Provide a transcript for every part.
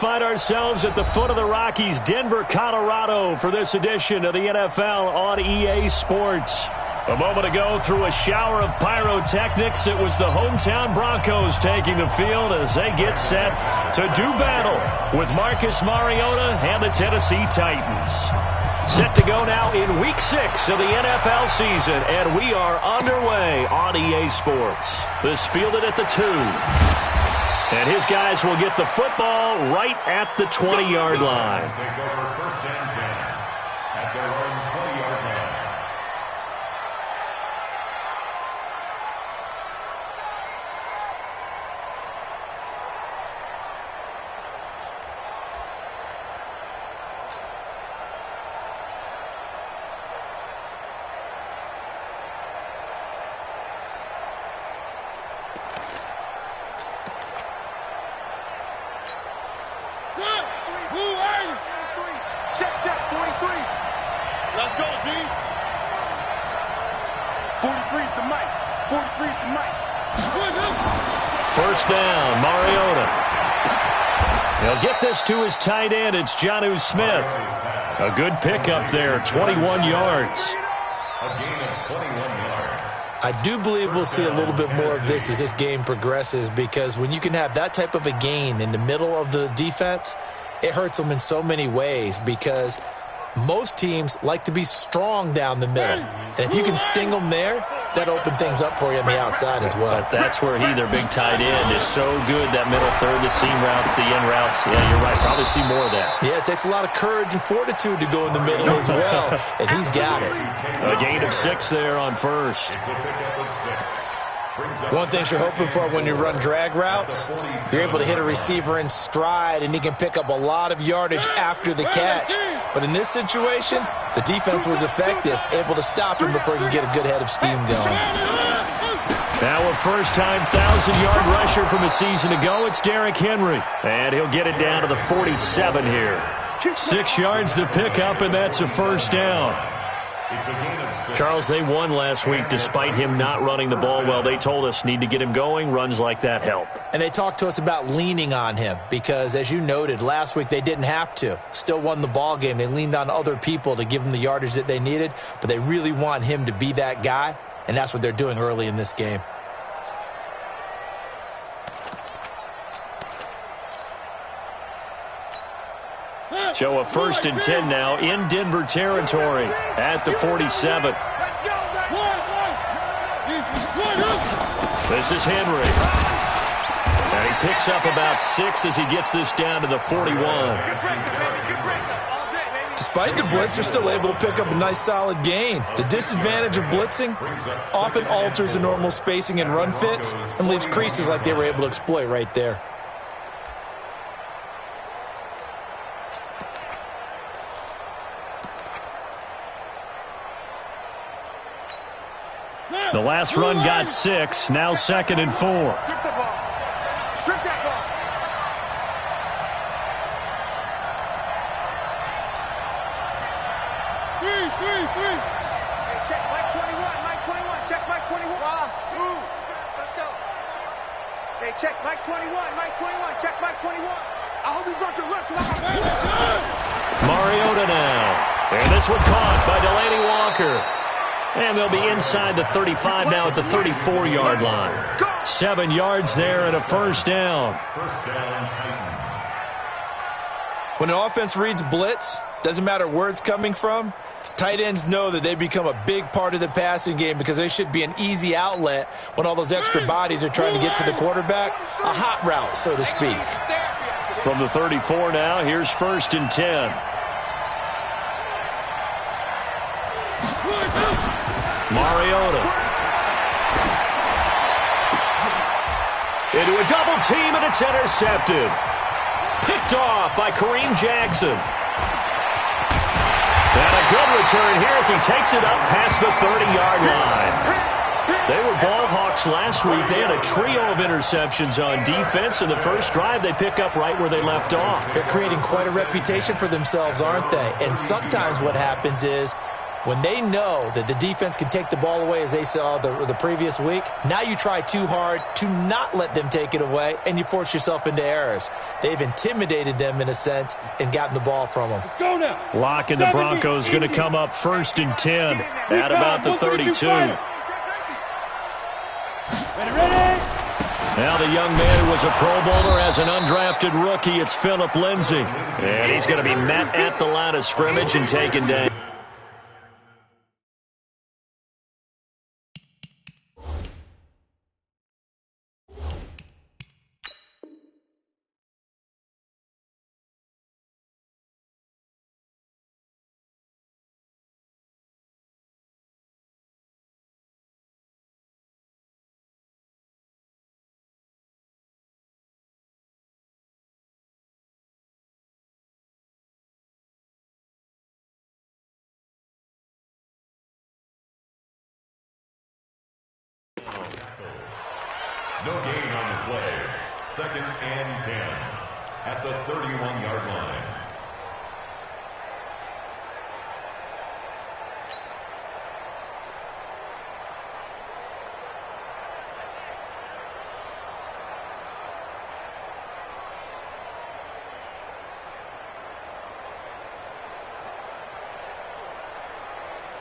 Find ourselves at the foot of the Rockies, Denver, Colorado, for this edition of the NFL on EA Sports. A moment ago, through a shower of pyrotechnics, it was the hometown Broncos taking the field as they get set to do battle with Marcus Mariota and the Tennessee Titans. Set to go now in Week 6 of the NFL season, and we are underway on EA Sports. This fielded at the 2. And his guys will get the football right at the 20-yard line. Take over first and 10 at their own 20-yard line. First down, Mariota. He'll get this to his tight end. It's Jonnu Smith. A good pickup there, 21 yards. A gain of 21 yards. I do believe we'll see a little bit more of this as this game progresses, because when you can have that type of a gain in the middle of the defense, it hurts them in so many ways, because most teams like to be strong down the middle. And if you can sting them there, that opens things up for you on the outside as well. But that's where their big tight end, is so good, that middle third, the seam routes, the in routes. Yeah, you're right. Probably see more of that. Yeah, it takes a lot of courage and fortitude to go in the middle as well, and he's got it. A gain of 6 there on first. It's a pickup of 6. One thing you're hoping for when you run drag routes, you're able to hit a receiver in stride, and he can pick up a lot of yardage after the catch. But in this situation, the defense was effective, able to stop him before he could get a good head of steam going. Now a first-time 1,000-yard rusher from a season ago, it's Derrick Henry. And he'll get it down to the 47 here. 6 yards the pickup, and that's a first down. It's a gain of 6. Charles, they won last week despite him not running the ball well. They told us need to get him going. Runs like that help. And they talked to us about leaning on him because, as you noted, last week they didn't have to. Still won the ball game. They leaned on other people to give them the yardage that they needed, but they really want him to be that guy, and that's what they're doing early in this game. So a first and 10 now in Denver territory at the 47. This is Henry. And he picks up about 6 as he gets this down to the 41. Despite the blitz, they're still able to pick up a nice solid gain. The disadvantage of blitzing often alters the normal spacing and run fits and leaves creases like they were able to exploit right there. The last run got 6, now 2nd and 4. Strip the ball. Strip that ball. Three. Hey, check Mike 21. Check Mike 21. Move. Let's go. Hey, check Mike 21. Check Mike 21. I hope you brought your left. Mariota now. And this one caught by Delaney Walker. And they'll be inside the 35 now at the 34-yard line. 7 yards there and a first down. First down, Titans. When an offense reads blitz, doesn't matter where it's coming from, tight ends know that they become a big part of the passing game because they should be an easy outlet when all those extra bodies are trying to get to the quarterback. A hot route, so to speak. From the 34 now, here's first and 10. Mariota. Into a double team, and it's intercepted. Picked off by Kareem Jackson. And a good return here as he takes it up past the 30-yard line. They were ball hawks last week. They had a trio of interceptions on defense. In the first drive, they pick up right where they left off. They're creating quite a reputation for themselves, aren't they? And sometimes what happens is When they know that the defense can take the ball away as they saw the previous week, now you try too hard to not let them take it away, and you force yourself into errors. They've intimidated them in a sense and gotten the ball from them. Let's go now. Lock and the Broncos going to come up 1st and 10 at about the 32. Ready, ready. Now the young man who was a Pro Bowler as an undrafted rookie, it's Phillip Lindsay. And he's going to be met at the line of scrimmage and taken down. No gain on the play. 2nd and 10 at the 31-yard line.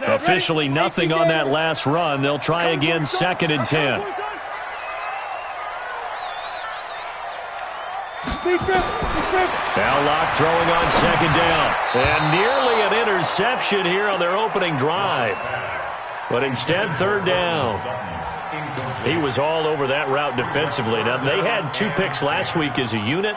Officially nothing on that last run. They'll try again 2nd and 10. Now Locke throwing on 2nd down. And nearly an interception here on their opening drive. But instead, 3rd down. He was all over that route defensively. Now, they had 2 picks last week as a unit.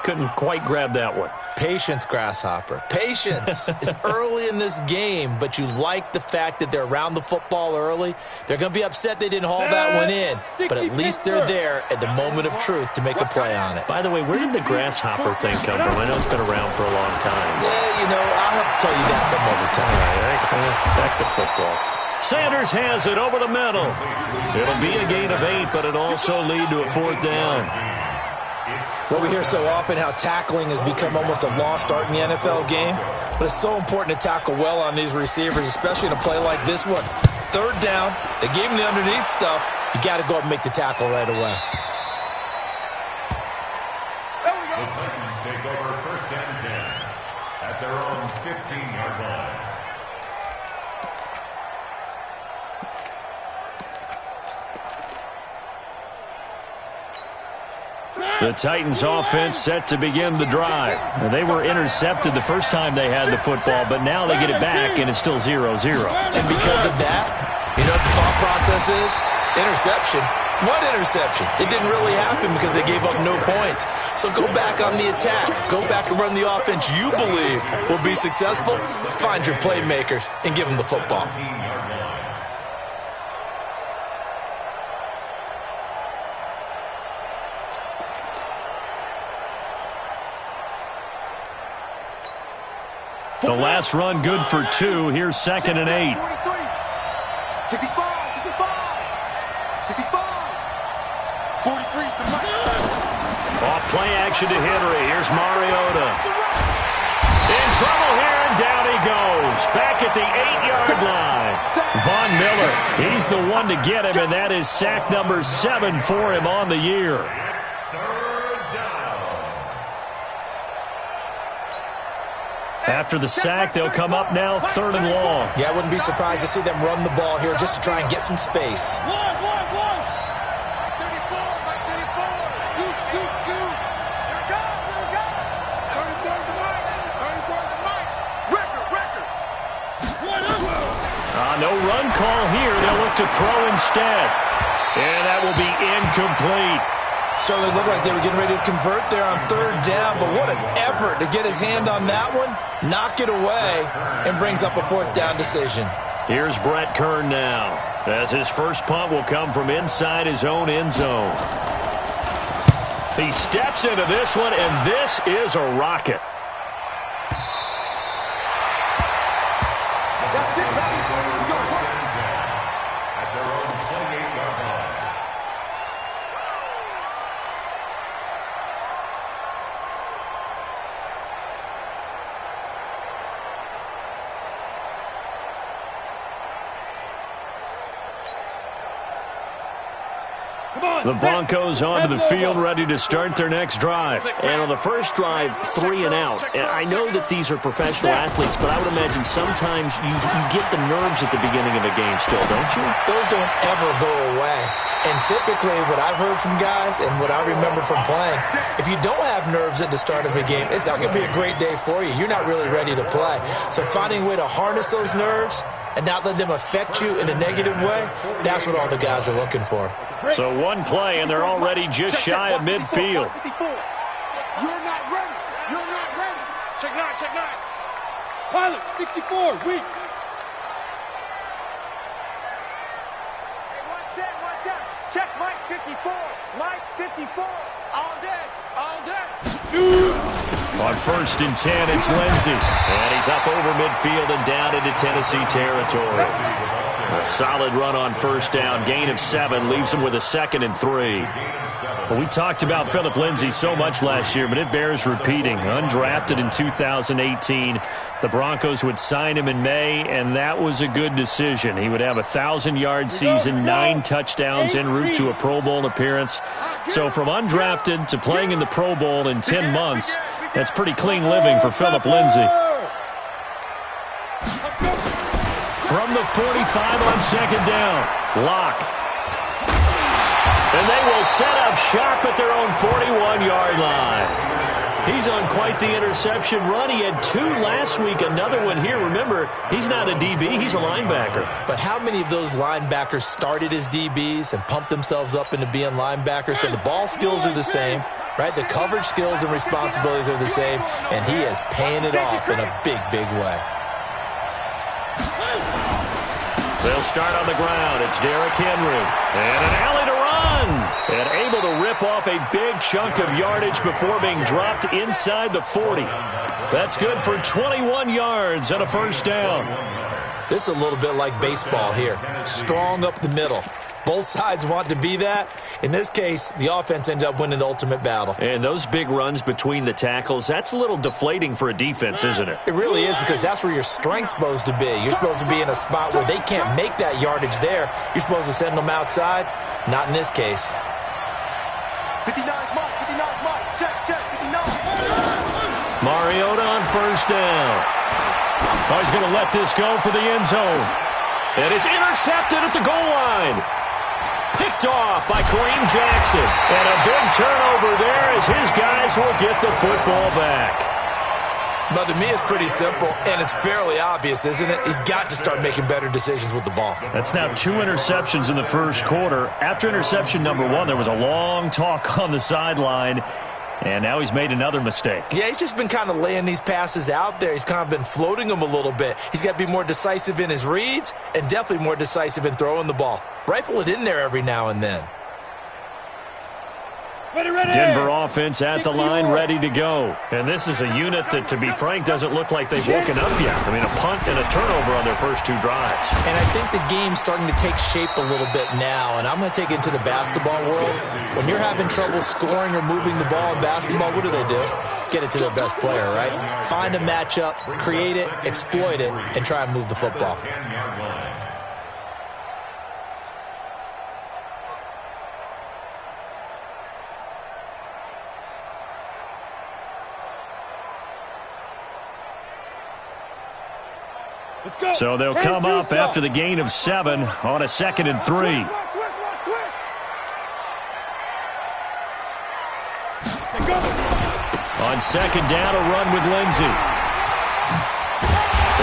Couldn't quite grab that one. Patience, Grasshopper. Patience. It's early in this game, but you like the fact that they're around the football early. They're going to be upset they didn't haul that one in, but at least they're there at the moment of truth to make a play on it. By the way, where did the Grasshopper thing come from? I know it's been around for a long time. Yeah, you know, I'll have to tell you that some other time. All right, back to football. Sanders has it over the middle. It'll be a gain of 8, but it'll also lead to a 4th down. Well, we hear so often how tackling has become almost a lost art in the NFL game, but it's so important to tackle well on these receivers, especially in a play like this one. 3rd down, they gave him the underneath stuff. You got to go up and make the tackle right away. The Titans take over 1st and 10 at their own 15-yard line. The Titans offense set to begin the drive. Now, they were intercepted the first time they had the football, but now they get it back, and it's still 0-0. And because of that, you know what the thought process is? Interception. What interception? It didn't really happen because they gave up no points. So go back on the attack. Go back and run the offense you believe will be successful. Find your playmakers and give them the football. The last run good for 2. Here's 2nd and 8. 65, 43 is the mark. Off play action to Henry. Here's Mariota. In trouble here, and down he goes. Back at the 8-yard line. Von Miller, he's the one to get him, and that is sack number 7 for him on the year. After the sack, they'll come up now 3rd and long. Yeah, I wouldn't be surprised to see them run the ball here just to try and get some space. 34, Mike 34. Shoot. Here it goes. 34 is the mic. 34 is the mic. Record. No run call here. They'll look to throw instead. And that will be incomplete. Certainly looked like they were getting ready to convert there on 3rd down, but what an effort to get his hand on that one, knock it away, and brings up a 4th down decision. Here's Brett Kern now, as his first punt will come from inside his own end zone. He steps into this one, and this is a rocket. The Broncos onto the field, ready to start their next drive. And on the first drive, 3 and out. And I know that these are professional athletes, but I would imagine sometimes you get the nerves at the beginning of a game still, don't you? Those don't ever go away. And typically what I've heard from guys and what I remember from playing, if you don't have nerves at the start of a game, it's not going to be a great day for you. You're not really ready to play. So finding a way to harness those nerves and not let them affect you in a negative way, that's what all the guys are looking for. So one play, and they're already just shy of midfield. You're not ready. You're not ready. Check 9, check 9. Pilot, 64, weak. Check Mike 54. Mike 54. All day. All day. Shoot. On 1st and 10, it's Lindsey. And he's up over midfield and down into Tennessee territory. A solid run on 1st down. Gain of 7 leaves him with a 2nd and 3. Well, we talked about Phillip Lindsay so much last year, but it bears repeating. Undrafted in 2018. The Broncos would sign him in May, and that was a good decision. He would have a 1,000-yard season, 9 touchdowns en route to a Pro Bowl appearance. So from undrafted to playing in the Pro Bowl in 10 months, that's pretty clean living for Phillip Lindsay. From the 45 on 2nd down, Locke. And they will set up shop at their own 41-yard line. He's on quite the interception run. He had 2 last week, another one here. Remember, he's not a DB, he's a linebacker. But how many of those linebackers started as DBs and pumped themselves up into being linebackers? So the ball skills are the same, right? The coverage skills and responsibilities are the same, and he is paying it off in a big, big way. They'll start on the ground. It's Derrick Henry. And an alley to run. And able to rip off a big chunk of yardage before being dropped inside the 40. That's good for 21 yards and a 1st down. This is a little bit like baseball here. Strong up the middle. Both sides want to be that. In this case, the offense ended up winning the ultimate battle. And those big runs between the tackles, that's a little deflating for a defense, isn't it? It really is, because that's where your strength's supposed to be. You're supposed to be in a spot where they can't make that yardage there. You're supposed to send them outside. Not in this case. 59's Mike. 59's Mike. Check, check. 59. Mariota on 1st down. Oh, he's going to let this go for the end zone. And it's intercepted at the goal line. Picked off by Kareem Jackson. And a big turnover there as his guys will get the football back. But to me, it's pretty simple, and it's fairly obvious, isn't it? He's got to start making better decisions with the ball. That's now 2 interceptions in the 1st quarter. After interception number 1, there was a long talk on the sideline. And now he's made another mistake. Yeah, he's just been kind of laying these passes out there. He's kind of been floating them a little bit. He's got to be more decisive in his reads and definitely more decisive in throwing the ball. Rifle it in there every now and then. Denver offense at the line, ready to go. And this is a unit that, to be frank, doesn't look like they've woken up yet. I mean, a punt and a turnover on their first 2 drives. And I think the game's starting to take shape a little bit now, and I'm going to take it into the basketball world. When you're having trouble scoring or moving the ball in basketball, what do? Get it to their best player, right? Find a matchup, create it, exploit it, and try and move the football. So they'll come up after the gain of 7 on a 2nd and 3. On 2nd down, a run with Lindsey.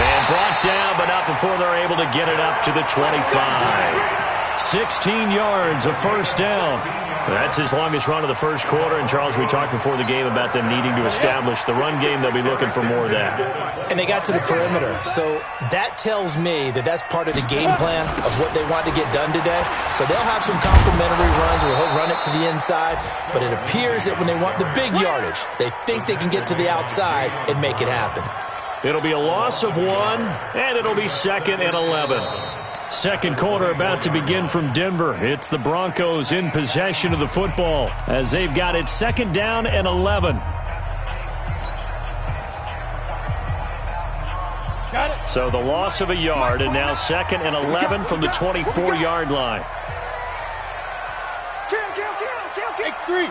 And brought down, but not before they're able to get it up to the 25. 16 yards, a 1st down. That's his longest run of the 1st quarter. And, Charles, we talked before the game about them needing to establish the run game. They'll be looking for more of that. And they got to the perimeter. So that tells me that that's part of the game plan of what they want to get done today. So they'll have some complementary runs where he'll run it to the inside. But it appears that when they want the big yardage, they think they can get to the outside and make it happen. It'll be a loss of 1, and it'll be 2nd and 11. 2nd quarter about to begin from Denver. It's the Broncos in possession of the football as they've got it 2nd down and 11. So the loss of a yard, and now 2nd and 11 from the 24-yard line. 3,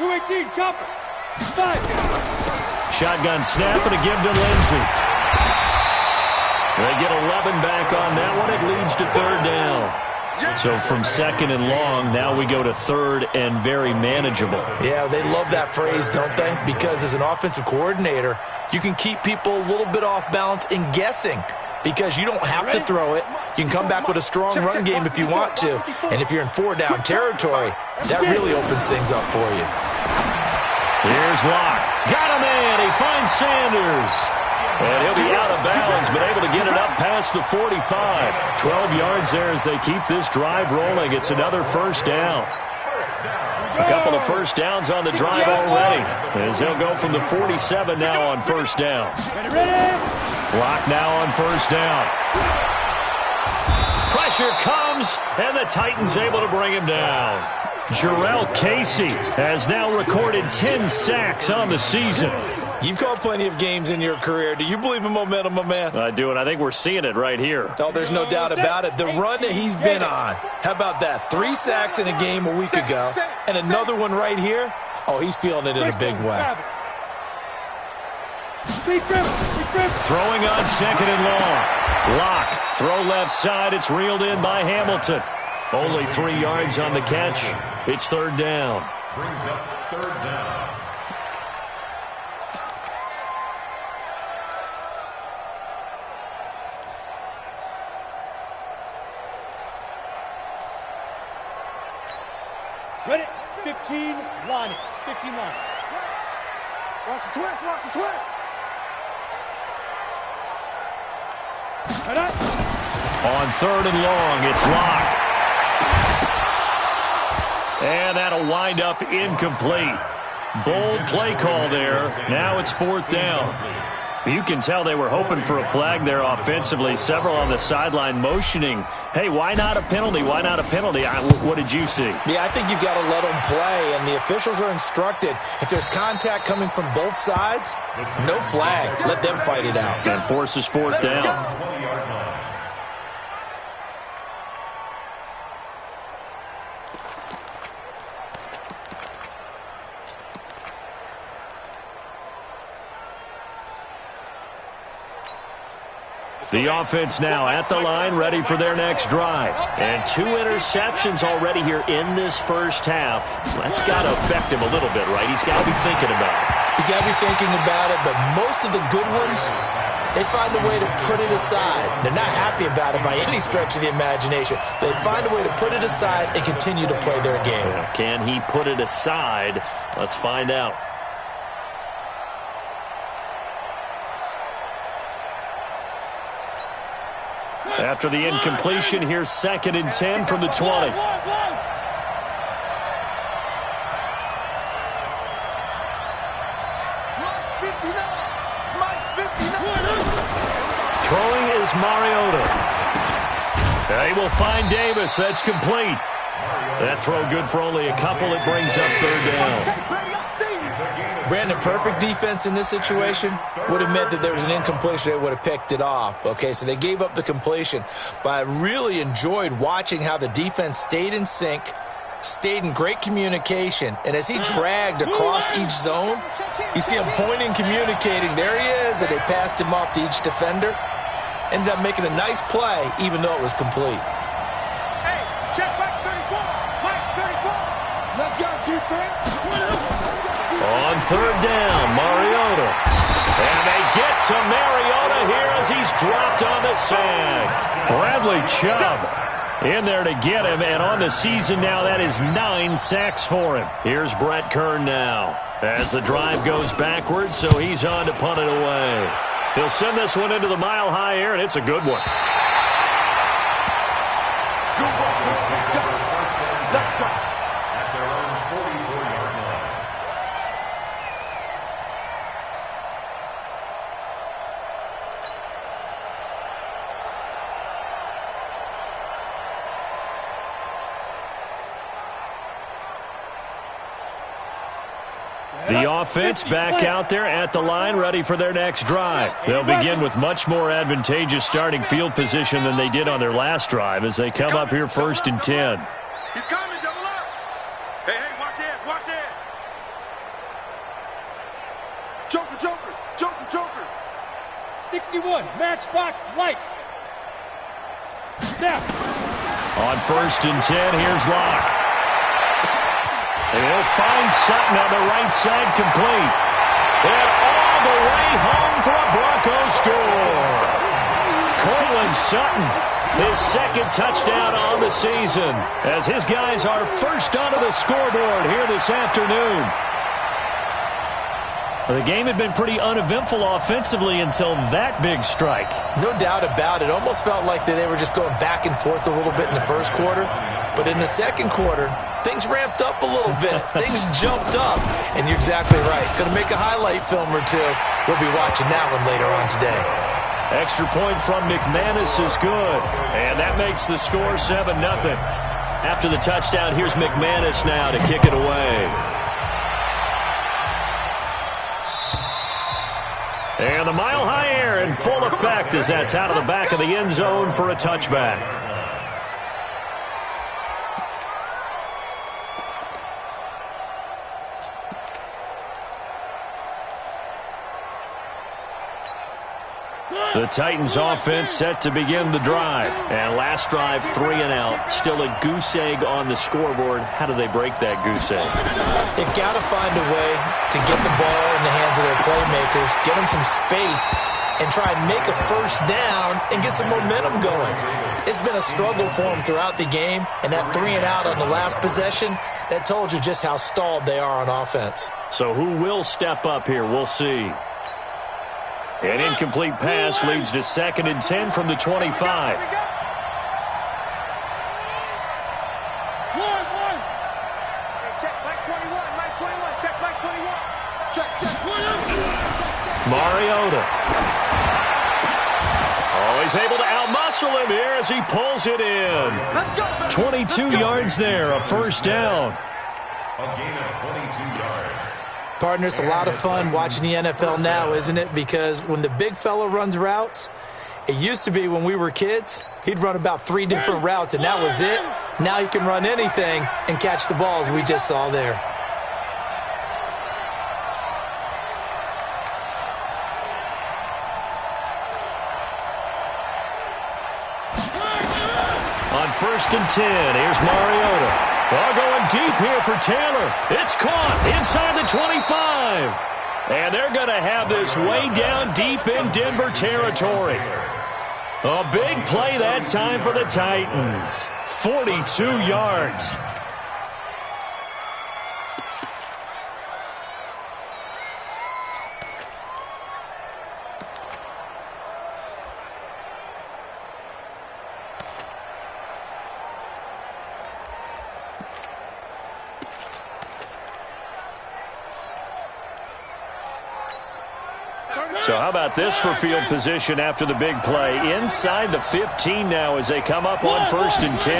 218, chopper. 5. Shotgun snap and a give to Lindsey. They get 11 back on that one. It leads to third down. So from second and long, now we go to third and very manageable. Yeah, they love that phrase, don't they? Because as an offensive coordinator, you can keep people a little bit off balance and guessing because you don't have to throw it. You can come back with a strong run game if you want to. And if you're in four-down territory, that really opens things up for you. Here's Locke. Got him in. He finds Sanders. And he'll be out of bounds, but able to get it up past the 45. 12 yards there as they keep this drive rolling. It's another first down. A couple of first downs on the drive already, as they'll go from the 47 now on first down. Block now on first down. Pressure comes, and the Titans able to bring him down. Jarrell Casey has now recorded 10 sacks on the season. You've called plenty of games in your career. Do you believe in momentum, my man? I do, and I think we're seeing it right here. Oh, there's no doubt about it. The run that he's been on, how about that? 3 sacks in a game a week ago, and another one right here. Oh, he's feeling it in a big way. Throwing on second and long. Locke, throw left side. It's reeled in by Hamilton. Only 3 yards on the catch. It's third down. Brings up third down. Ready? 15, line it. 15 line. Watch the twist, watch the twist. On third and long, it's Locke. And that'll wind up incomplete. Bold play call there. Now it's fourth down. You can tell they were hoping for a flag there offensively. Several on the sideline motioning, hey, why not a penalty? Why not a penalty? What did you see? Yeah, I think you've got to let them play, and the officials are instructed. If there's contact coming from both sides, no flag. Let them fight it out. And forces fourth down. The offense now at the line, ready for their next drive. And 2 interceptions already here in this first half. That's got to affect him a little bit, right? He's got to be thinking about it. He's got to be thinking about it, but most of the good ones, they find a way to put it aside. They're not happy about it by any stretch of the imagination. They find a way to put it aside and continue to play their game. Can he put it aside? Let's find out. After the incompletion, here's second and 10 from the 20. Throwing is Mariota. They will find Davis. That's complete. That throw good for only a couple. It brings up third down. Brandon, perfect defense in this situation would have meant that there was an incompletion. They would have picked it off. Okay, so they gave up the completion. But I really enjoyed watching how the defense stayed in sync, stayed in great communication, and as he dragged across each zone, you see him pointing, communicating. There he is, and they passed him off to each defender. Ended up making a nice play, even though it was complete. Hey, check Mike 34. Mike 34. Let's go, defense. On third down, Mariota. And they get to Mariota here as he's dropped on the sack. Bradley Chubb in there to get him, and on the season now, that is 9 sacks for him. Here's Brett Kern now as the drive goes backwards, so he's on to punt it away. He'll send this one into the mile-high air, and it's a good one. The offense back out there at the line, ready for their next drive. They'll begin with much more advantageous starting field position than they did on their last drive as they come up here first and 10. He's coming, double up. Hey, watch this, watch this. 61, matchbox lights. Snap. On 1st and 10, here's Locke. And he'll find Sutton on the right side, complete. And all the way home for a Broncos score. Cortland Sutton, his 2nd touchdown on the season, as his guys are first onto the scoreboard here this afternoon. The game had been pretty uneventful offensively until that big strike. No doubt about it. Almost felt like they were just going back and forth a little bit in the first quarter. But in the second quarter, things ramped up a little bit. Things jumped up. And you're exactly right. Going to make a highlight film or two. We'll be watching that one later on today. Extra point from McManus is good. And that makes the score 7-0. After the touchdown, here's McManus now to kick it away. And the mile-high air in full effect as that's out of the back of the end zone for a touchback. The Titans offense set to begin the drive. And last drive, 3 and out. Still a goose egg on the scoreboard. How do they break that goose egg? They've got to find a way to get the ball in the hands of their playmakers, get them some space, and try and make a first down and get some momentum going. It's been a struggle for them throughout the game, and that 3 and out on the last possession, that told you just how stalled they are on offense. So who will step up here? We'll see. An incomplete pass leads to 2nd and 10 from the 25. Mariota. Oh, he's able to outmuscle him here as he pulls it in. 22 yards there, a first down. A gain of 22 yards. Partner, it's a lot of fun watching the NFL now, isn't it? Because when the big fella runs routes, it used to be when we were kids, he'd run about 3 different routes, and that was it. Now he can run anything and catch the balls we just saw there. On 1st and 10, here's Mariota. Well, going deep here for Taylor. It's caught inside the 25. And they're going to have this way down deep in Denver territory. A big play that time for the Titans. 42 yards. So how about this for field position after the big play? Inside the 15 now as they come up on 1st and 10.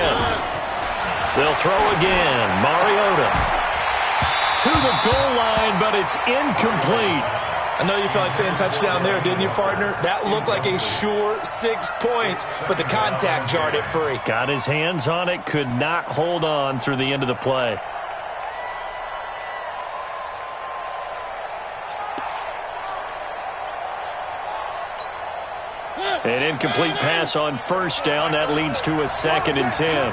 They'll throw again. Mariota to the goal line, but it's incomplete. I know you felt like saying touchdown there, didn't you, partner? That looked like a sure 6 points, but the contact jarred it free. Got his hands on it, could not hold on through the end of the play. An incomplete pass on 1st down. That leads to a 2nd and 10.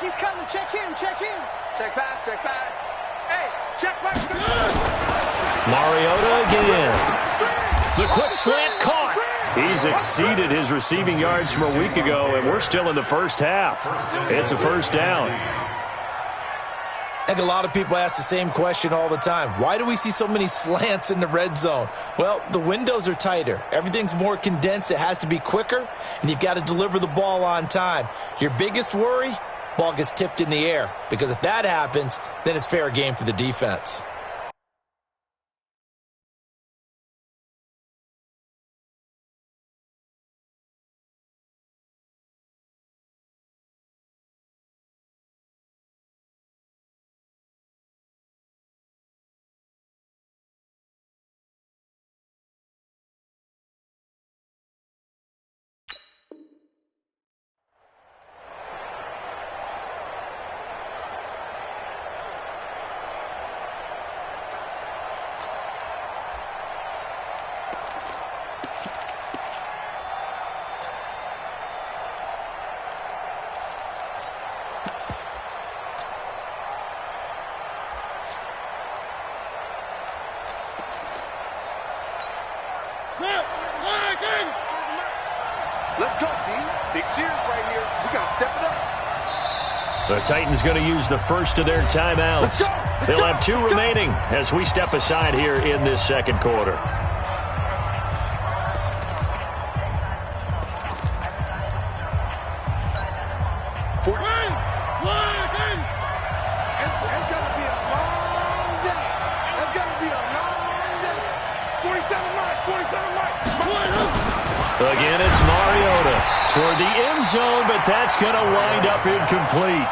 He's coming. Check in. Check pass. Hey, check back. Mariota again. The quick slant caught. He's exceeded his receiving yards from a week ago, and we're still in the first half. It's a first down. I think a lot of people ask the same question all the time. Why do we see so many slants in the red zone? Well, the windows are tighter. Everything's more condensed. It has to be quicker, and you've got to deliver the ball on time. Your biggest worry? Ball gets tipped in the air, because if that happens, then it's fair game for the defense. Let's go, D. Big series right here. So we got to step it up. The Titans going to use the first of their timeouts. They'll have 2 remaining as we step aside here in this second quarter. Again, it's Mariota toward the end zone, but that's going to wind up incomplete.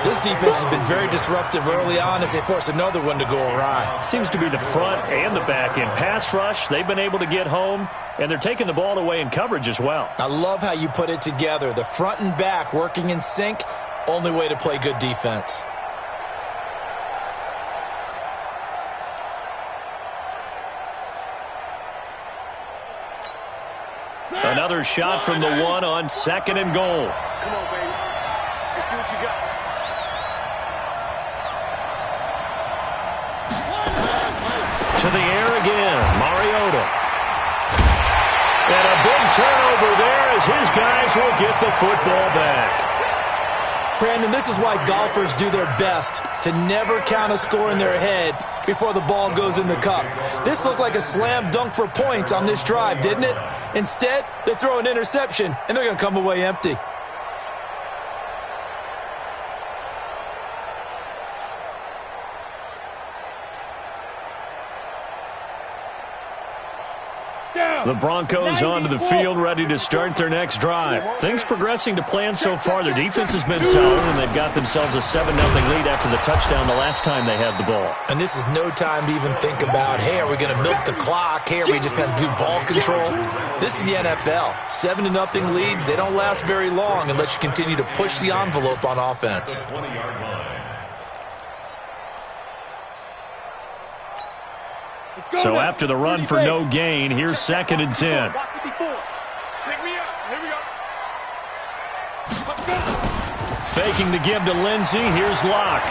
This defense has been very disruptive early on as they force another one to go awry. Seems to be the front and the back end. Pass rush, they've been able to get home, and they're taking the ball away in coverage as well. I love how you put it together. The front and back working in sync, only way to play good defense. Another shot from the 1 on 2nd and goal. Come on, baby. Let's see what you got. To the air again, Mariota. And a big turnover there as his guys will get the football back. Brandon, this is why golfers do their best to never count a score in their head before the ball goes in the cup. This looked like a slam dunk for points on this drive, didn't it? Instead, they throw an interception, and they're going to come away empty. The Broncos onto the field, ready to start their next drive. Things progressing to plan so far. Their defense has been solid, and they've got themselves a 7-0 lead after the touchdown the last time they had the ball. And this is no time to even think about, hey, are we going to milk the clock? Hey, are we just going to do ball control? This is the NFL. 7-0 leads, they don't last very long unless you continue to push the envelope on offense. So after the run for no gain, here's 2nd and 10. Faking the give to Lindsey. Here's Locke.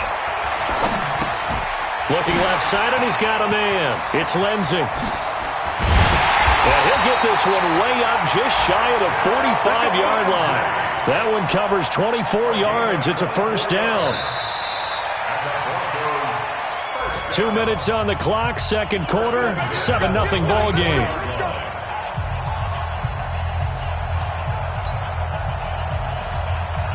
Looking left side, and he's got a man. It's Lindsey. And he'll get this one way up just shy of the 45-yard line. That one covers 24 yards. It's a first down. 2 minutes on the clock, second quarter, 7-0 ball game.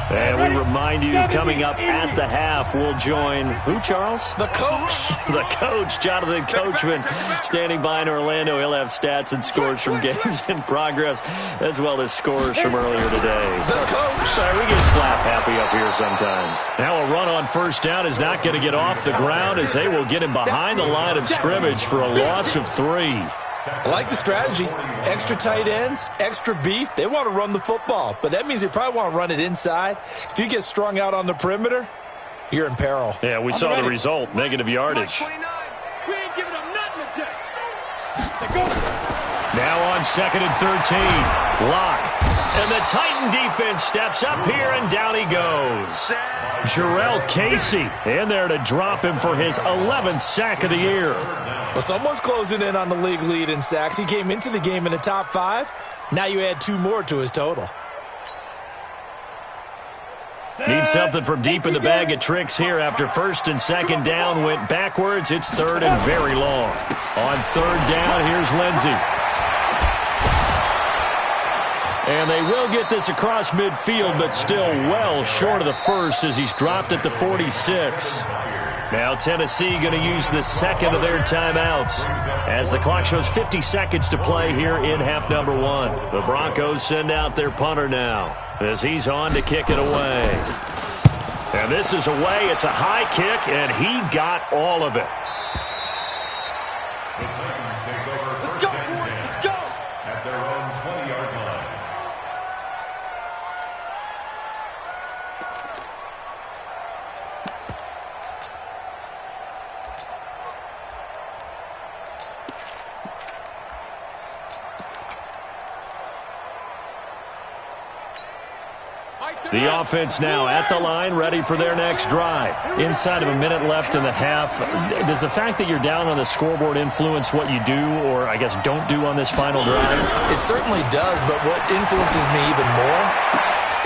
And we remind you, coming up at the half, we'll join, who, Charles? The coach. The coach, Jonathan Coachman, standing by in Orlando. He'll have stats and scores from games in progress, as well as scores from earlier today. The coach. Sorry, we get slap happy up here sometimes. Now a run on first down is not going to get off the ground as they will get him behind the line of scrimmage for a loss of 3. I like the strategy. Extra tight ends, extra beef. They want to run the football, but that means they probably want to run it inside. If you get strung out on the perimeter, you're in peril. Yeah, we saw the result, negative yardage. We ain't giving them nothing today. Now on 2nd and 13, Locke. And the Titan defense steps up here, and down he goes. Jarrell Casey in there to drop him for his 11th sack of the year. Well, someone's closing in on the league lead in sacks. He came into the game in the top 5. Now you add 2 more to his total. Need something from deep in the bag of tricks here after 1st and 2nd down went backwards. It's 3rd and very long. On 3rd down, here's Lindsey. And they will get this across midfield, but still well short of the first as he's dropped at the 46. Now Tennessee going to use the 2nd of their timeouts as the clock shows 50 seconds to play here in half number 1. The Broncos send out their punter now as he's on to kick it away. And this is away. It's a high kick, and he got all of it. Let's go, boys. Let's go. At their own 20-yard line. The offense now at the line, ready for their next drive. Inside of a minute left in the half, does the fact that you're down on the scoreboard influence what you do, or I guess don't do on this final drive? It certainly does, but what influences me even more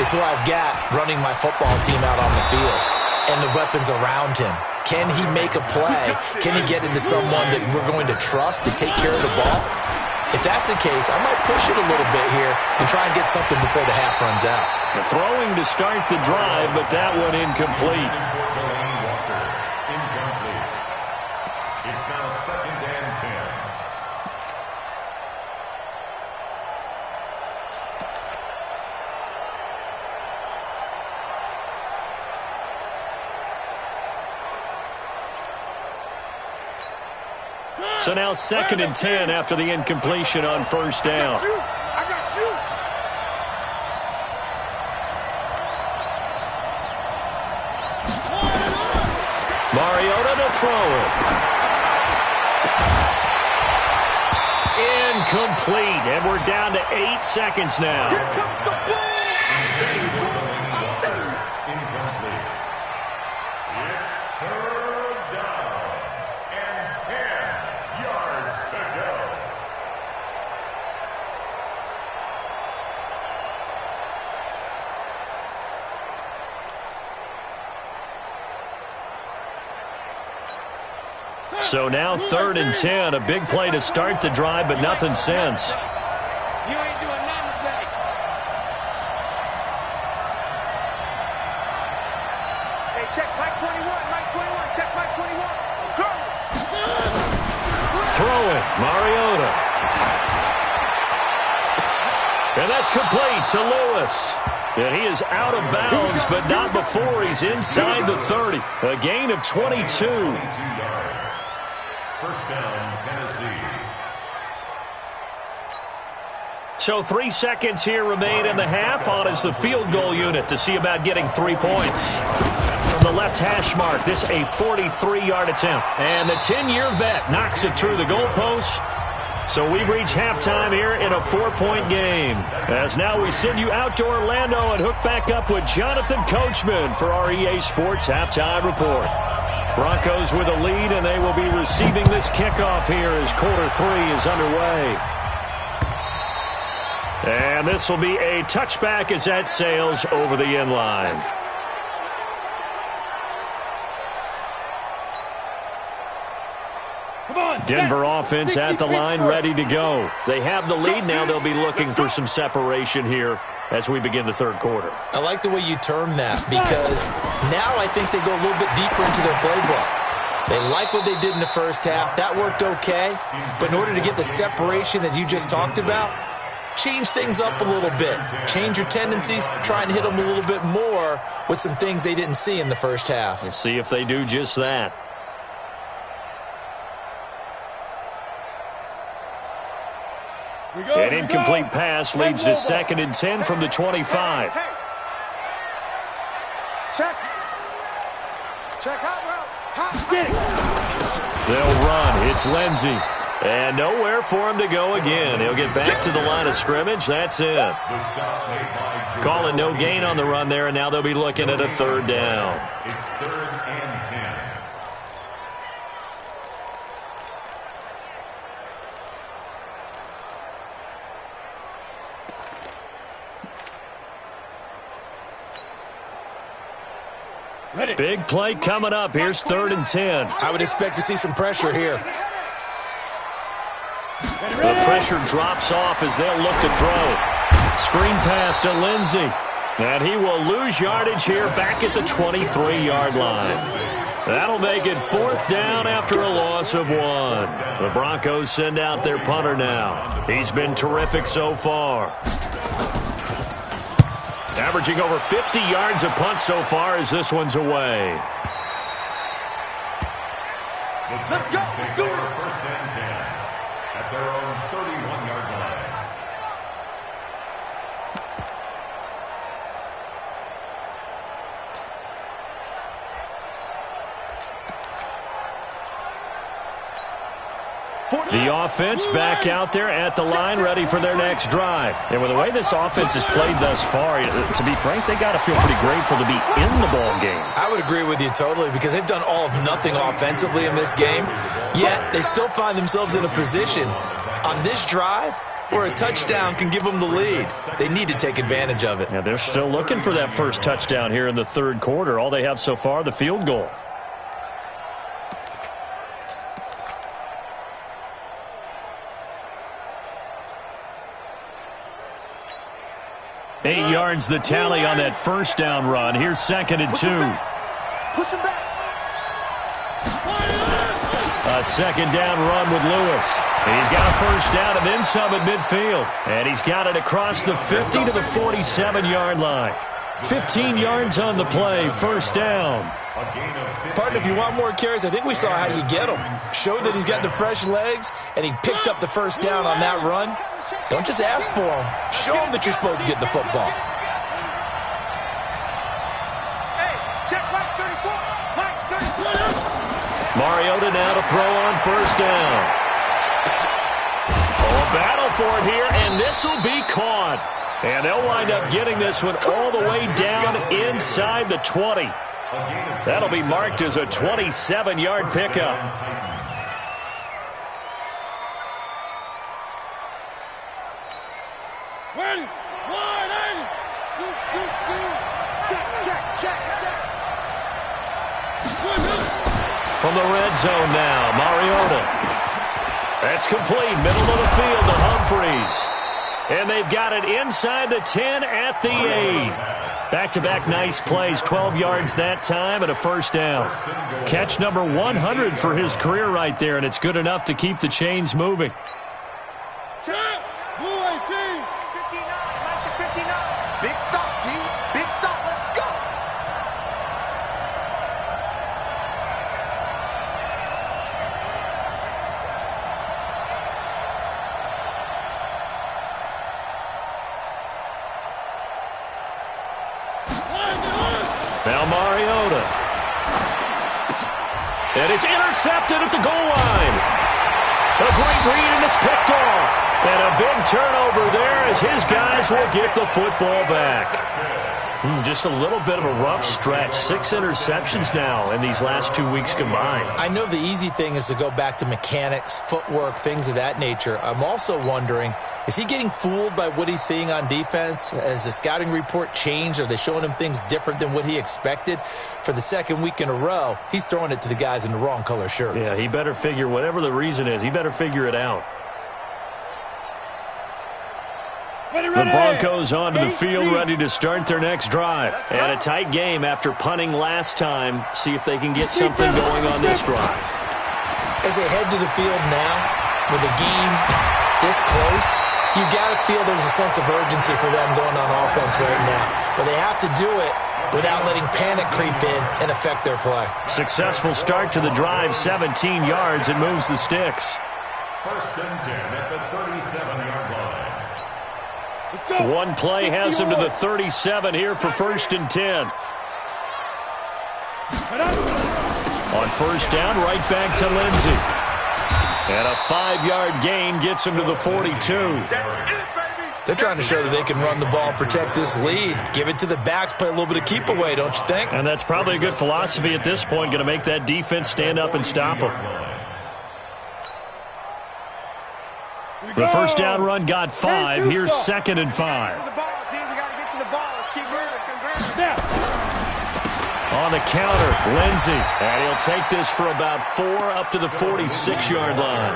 is who I've got running my football team out on the field and the weapons around him. Can he make a play? Can he get into someone that we're going to trust to take care of the ball? If that's the case, I might push it a little bit here and try and get something before the half runs out. The throwing to start the drive, but that one incomplete. It's now 2nd and 10. So now 2nd and 10 after the incompletion on first down. I got you. Mariota to throw it. Incomplete, and we're down to 8 seconds now. Incomplete. It's 3rd down and 10 yards to go. So now 3rd and 10, a big play to start the drive, but nothing since. You ain't doing nothing today. Hey, check Mike 21, Mike 21, check Mike 21. Go! Throw it, Mariota. And that's complete to Lewis. And he is out of bounds, but not before he's inside the 30. A gain of 22. 22 yards. First down, Tennessee. So 3 seconds here remain in the half. On is the field goal unit to see about getting 3 points. From the left hash mark, this a 43-yard attempt. And the 10-year vet knocks it through the goalpost. So we've reached halftime here in a 4-point game. As now we send you out to Orlando and hook back up with Jonathan Coachman for our EA Sports Halftime Report. Broncos with a lead, and they will be receiving this kickoff here as quarter 3 is underway. And this will be a touchback as that sails over the end line. Denver offense at the line, ready to go. They have the lead. Now they'll be looking for some separation here as we begin the third quarter. I like the way you term that, because now I think they go a little bit deeper into their playbook. They like what they did in the first half. That worked okay. But in order to get the separation that you just talked about, change things up a little bit. Change your tendencies. Try and hit them a little bit more with some things they didn't see in the first half. We'll see if they do just that. An incomplete pass leads to 2nd and 10 from the 25. Hey. Check. Check out route. They'll run. It's Lindsey. And nowhere for him to go again. He'll get back to the line of scrimmage. That's it. Calling no gain on the run there, and now they'll be looking at a 3rd down. It's 3rd and 10. Big play coming up. Here's 3rd and 10. I would expect to see some pressure here. The pressure drops off as they'll look to throw. Screen pass to Lindsey. And he will lose yardage here back at the 23-yard line. That'll make it 4th down after a loss of 1. The Broncos send out their punter now. He's been terrific so far. Averaging over 50 yards a punt so far as this one's away. Let's go. Take over 1st and 10 at their own 31-yard line. The offense back out there at the line, ready for their next drive. And with the way this offense has played thus far, to be frank, they got to feel pretty grateful to be in the ball game. I would agree with you totally, because they've done all of nothing offensively in this game, yet they still find themselves in a position on this drive where a touchdown can give them the lead. They need to take advantage of it. Yeah, they're still looking for that first touchdown here in the third quarter. All they have so far, the field goal. Eight yards the tally on that first down run. Here's 2nd and 2. Push him back. A second down run with Lewis. And he's got a first down and then some at midfield. And he's got it across the 50 to the 47-yard line. 15 yards on the play, first down. Partner, if you want more carries, I think we saw how you get them. Showed that he's got the fresh legs, and he picked up the first down on that run. Don't just ask for them. Show them that you're supposed to get the football. Hey, check Mike 34. Mike 34. Mariota now to throw on first down. Oh, a battle for it here, and this will be caught. And they'll wind up getting this one all the way down inside the 20. That'll be marked as a 27-yard pickup. From the red zone now, Mariota. That's complete, middle of the field to Humphreys. And they've got it inside the 10 at the 8. Back-to-back nice plays, 12 yards that time and a first down. Catch number 100 for his career right there, and it's good enough to keep the chains moving. Blue 18. 59, Mike to 59. Big stop, G. Big stop, let's go. Now Mariota. And it's intercepted at the goal line. A great read, and it's picked off. And a big turnover there as his guys will get the football back. Just a little bit of a rough stretch. 6 interceptions now in these last 2 weeks combined. I know the easy thing is to go back to mechanics, footwork, things of that nature. I'm also wondering, is he getting fooled by what he's seeing on defense? Has the scouting report changed? Are they showing him things different than what he expected? For the second week in a row, he's throwing it to the guys in the wrong color shirts. Yeah, he better figure, whatever the reason is, he better figure it out. The Broncos onto the field, ready to start their next drive. And a tight game after punting last time. See if they can get something going on this drive. As they head to the field now, with the game this close, you got to feel there's a sense of urgency for them going on offense right now. But they have to do it without letting panic creep in and affect their play. Successful start to the drive, 17 yards, and moves the sticks. First and 10 at the 37-yard line. One play has him to the 37 here for first and 10. On first down, right back to Lindsey. And a 5-yard gain gets him to the 42. They're trying to show that they can run the ball and protect this lead. Give it to the backs, play a little bit of keep away, don't you think? And that's probably a good philosophy at this point, going to make that defense stand up and stop them. The first down run got 5. Here's 2nd and 5. On the counter, Lindsey. And he'll take this for about 4 up to the 46-yard line.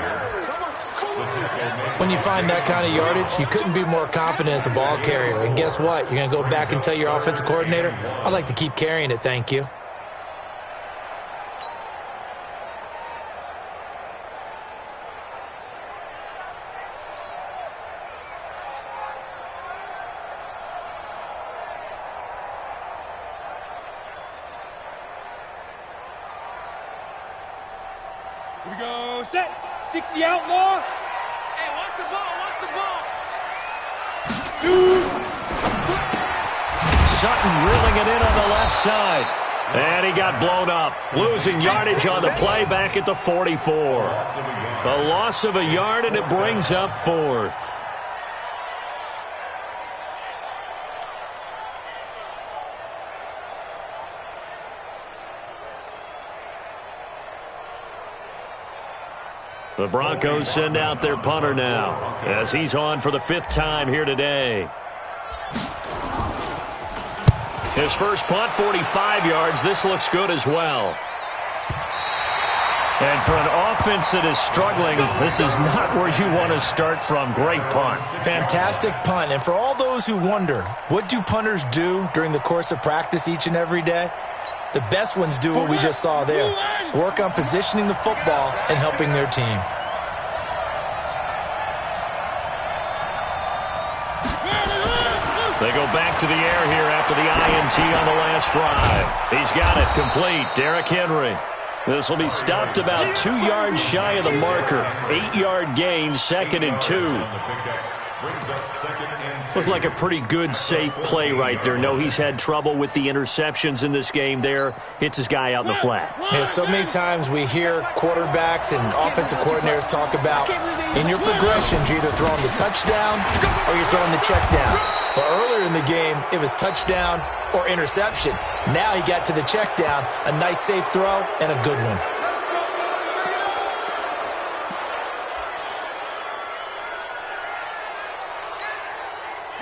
When you find that kind of yardage, you couldn't be more confident as a ball carrier. And guess what? You're going to go back and tell your offensive coordinator, I'd like to keep carrying it, thank you. Here we go, set, 60 outlaw. Hey, what's the ball, Sutton reeling it in on the left side. And he got blown up, losing yardage on the play back at the 44. A loss of a yard, and it brings up fourth. The Broncos send out their punter now as he's on for the 5th time here today. His first punt, 45 yards. This looks good as well. And for an offense that is struggling, this is not where you want to start from. Great punt. Fantastic punt. And for all those who wonder, what do punters do during the course of practice each and every day? The best ones do what we just saw there. Work on positioning the football and helping their team. They go back to the air here after the INT on the last drive. He's got it complete. Derrick Henry. This will be stopped about 2 yards shy of the marker. 8-yard gain, 2nd and 2. Looked like a pretty good, safe play right there. No, he's had trouble with the interceptions in this game there. Hits his guy out in the flat. Yeah, so many times we hear quarterbacks and offensive coordinators talk about in your progressions, you're either throwing the touchdown or you're throwing the check down. But earlier in the game, it was touchdown or interception. Now he got to the check down, a nice safe throw, and a good one.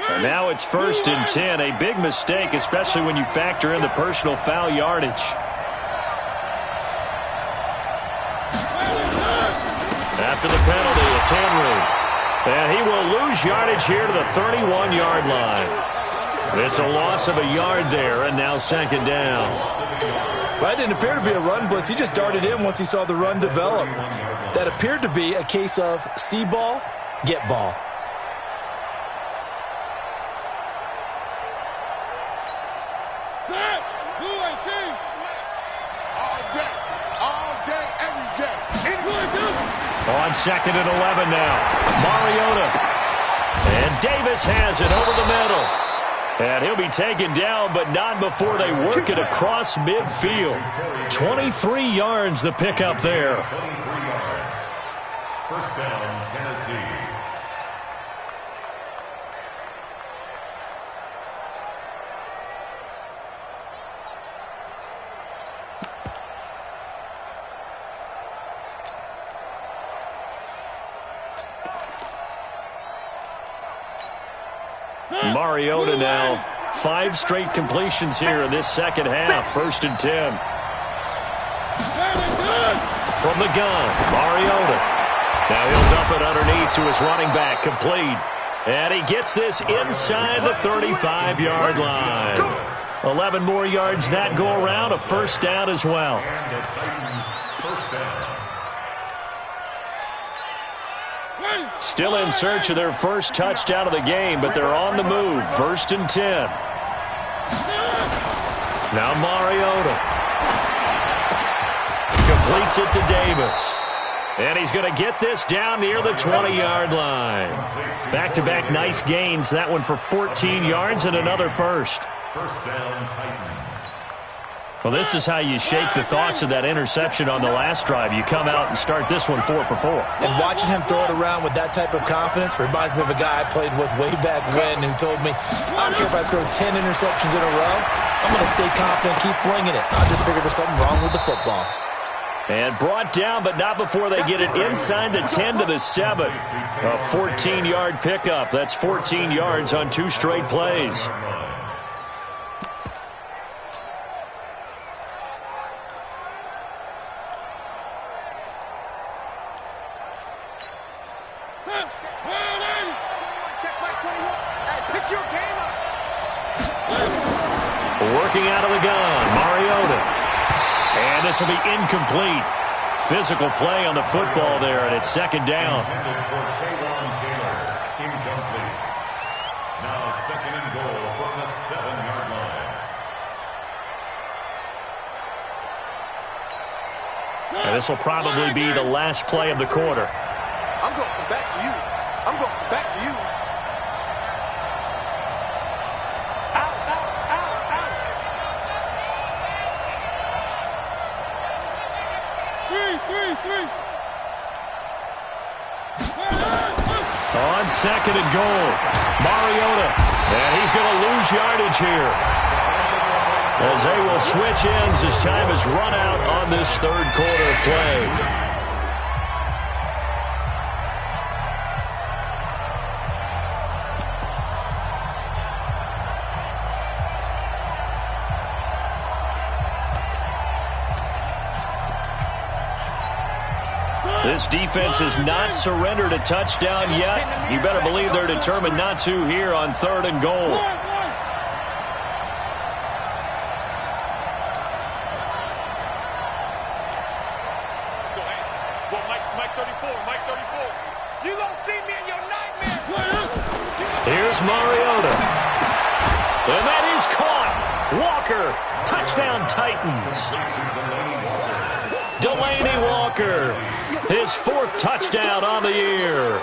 And now it's 1st and 10. A big mistake, especially when you factor in the personal foul yardage. After the penalty, it's Henry. And he will lose yardage here to the 31-yard line. It's a loss of a yard there, and now 2nd down. Well, that didn't appear to be a run blitz. He just darted in once he saw the run develop. That appeared to be a case of see ball, get ball. On 2nd and 11 now. Mariota. And Davis has it over the middle. And he'll be taken down, but not before they work it across midfield. 23 yards the pickup there. 23 yards. First down, Tennessee. Mariota now. 5 straight completions here in this second half. 1st and 10. From the gun, Mariota. Now he'll dump it underneath to his running back. Complete. And he gets this inside the 35-yard line. 11 more yards that go around. A 1st down as well. And the Titans, 1st down. Still in search of their first touchdown of the game, but they're on the move. 1st and 10. Now Mariota. Completes it to Davis. And he's going to get this down near the 20-yard line. Back-to-back nice gains. That one for 14 yards and another 1st. 1st down, Titans. Well, this is how you shake the thoughts of that interception on the last drive. You come out and start this one 4 for 4. And watching him throw it around with that type of confidence reminds me of a guy I played with way back when who told me, I don't care if I throw 10 interceptions in a row. I'm going to stay confident, keep flinging it. I just figured there's something wrong with the football. And brought down, but not before they get it inside the 10 to the 7. A 14-yard pickup. That's 14 yards on 2 straight plays. Working out of the gun, Mariota. And this will be incomplete. Physical play on the football there, and it's 2nd down. Incomplete. Now 2nd and goal from the 7-yard line. And this will probably be the last play of the quarter. I'm going to come back to you. I'm going to come back to you. On second and goal, Mariota. And he's going to lose yardage here, as they will switch ends as time has run out on this third quarter play. This defense has not surrendered a touchdown yet. You better believe they're determined not to here on third and goal. Here's Mariota. And that is caught. Walker, touchdown Titans. Delaney Walker, his fourth touchdown on the year.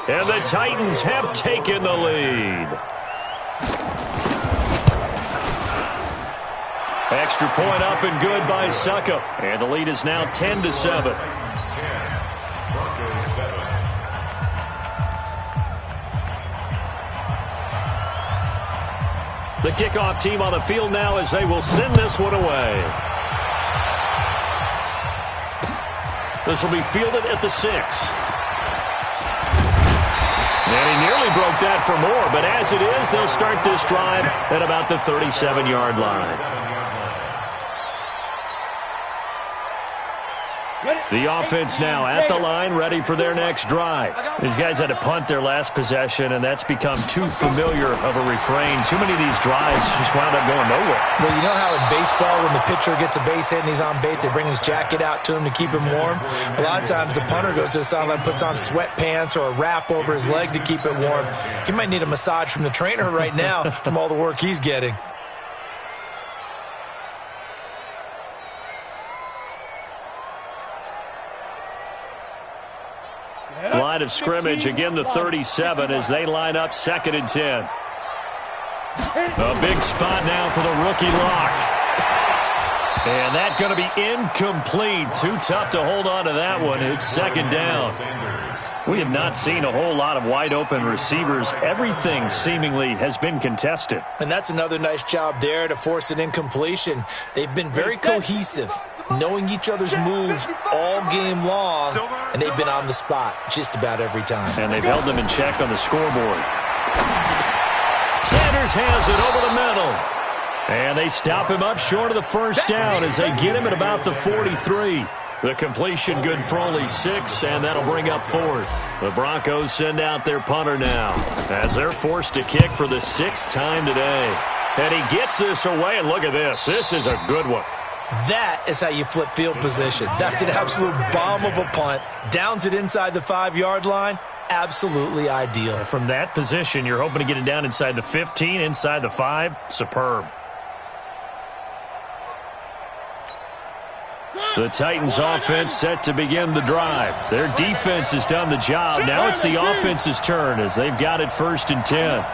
And the Titans have taken the lead. Extra point up and good by Suckup. And the lead is now 10-7. The kickoff team on the field now as they will send this one away. This will be fielded at the 6. And he nearly broke that for more, but as it is, they'll start this drive at about the 37-yard line. The offense now at the line, ready for their next drive. These guys had to punt their last possession, and that's become too familiar of a refrain. Too many of these drives just wound up going nowhere. Well, you know how in baseball, when the pitcher gets a base hit and he's on base, they bring his jacket out to him to keep him warm? A lot of times the punter goes to the sideline, puts on sweatpants or a wrap over his leg to keep it warm. He might need a massage from the trainer right now from all the work he's getting. Line of scrimmage, again the 37 as they line up 2nd and 10. A big spot now for the rookie lock. And that's going to be incomplete. Too tough to hold on to that one. It's 2nd down. We have not seen a whole lot of wide open receivers. Everything seemingly has been contested. And that's another nice job there to force an incompletion. They've been very cohesive, knowing each other's moves all game long, and they've been on the spot just about every time. And they've held them in check on the scoreboard. Sanders has it over the middle. And they stop him up short of the first down as they get him at about the 43. The completion good for only 6, and that'll bring up 4th. The Broncos send out their punter now as they're forced to kick for the 6th time today. And he gets this away, and look at this. This is a good one. That is how you flip field position. That's an absolute bomb of a punt. Downs it inside the 5-yard line. Absolutely ideal. From that position, you're hoping to get it down inside the 15, inside the 5. Superb. The Titans offense set to begin the drive. Their defense has done the job. Now it's the offense's turn as they've got it 1st and 10.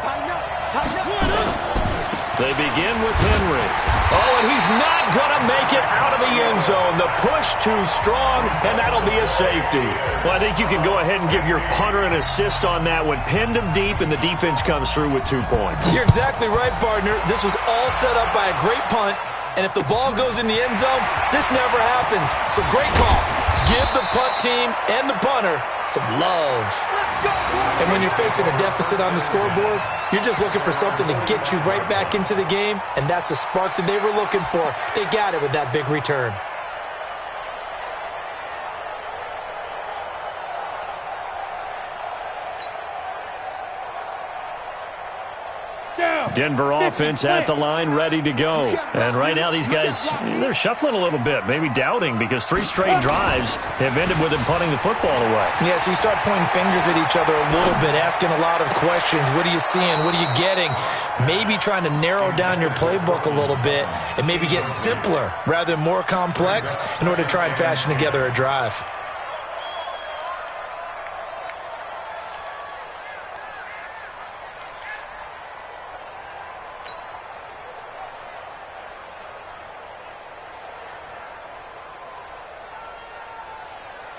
They begin with Henry. Oh, and he's not going to make it out of the end zone. The push too strong, and that'll be a safety. Well, I think you can go ahead and give your punter an assist on that one. Pinned him deep, and the defense comes through with 2 points. You're exactly right, partner. This was all set up by a great punt. And if the ball goes in the end zone, this never happens. So great call. Give the punt team and the punter some love. And when you're facing a deficit on the scoreboard, you're just looking for something to get you right back into the game, and that's the spark that they were looking for. They got it with that big return. Denver offense at the line, ready to go. And right now these guys, they're shuffling a little bit, maybe doubting, because 3 straight drives have ended with them punting the football away. Yeah, so you start pointing fingers at each other a little bit, asking a lot of questions. What are you seeing? What are you getting? Maybe trying to narrow down your playbook a little bit and maybe get simpler rather than more complex in order to try and fashion together a drive.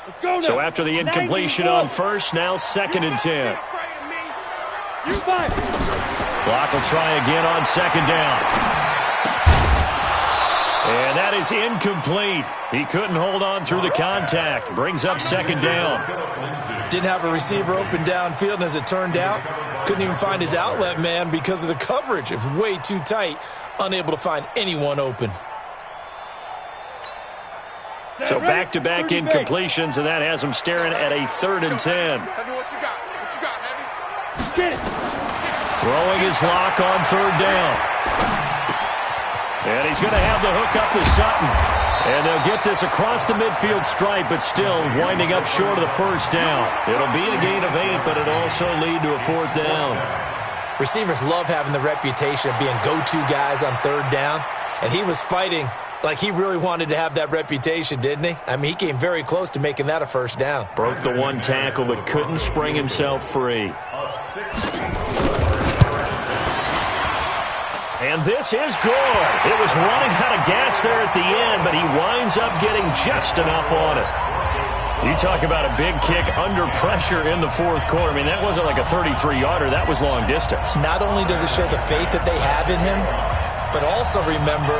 Let's go now. So after the incompletion on first, now 2nd and 10. You fight. Clock will try again on 2nd down. And that is incomplete. He couldn't hold on through the contact. Brings up 2nd down. Didn't have a receiver open downfield, and as it turned out, couldn't even find his outlet man because of the coverage. It was way too tight, unable to find anyone open. So back-to-back incompletions, and that has him staring at a 3rd and 10. Heavy, what you got? What you got, Heavy? Throwing his lock on 3rd down. And he's going to have the hook up to Sutton. And they'll get this across the midfield stripe, but still winding up short of the 1st down. It'll be a gain of 8, but it'll also lead to a 4th down. Receivers love having the reputation of being go-to guys on 3rd down, and he was fighting like he really wanted to have that reputation, didn't he? I mean, he came very close to making that a 1st down. Broke the one tackle, but couldn't spring himself free. And this is good. It was running out of gas there at the end, but he winds up getting just enough on it. You talk about a big kick under pressure in the 4th quarter. I mean, that wasn't like a 33-yarder. That was long distance. Not only does it show the faith that they have in him, but also remember,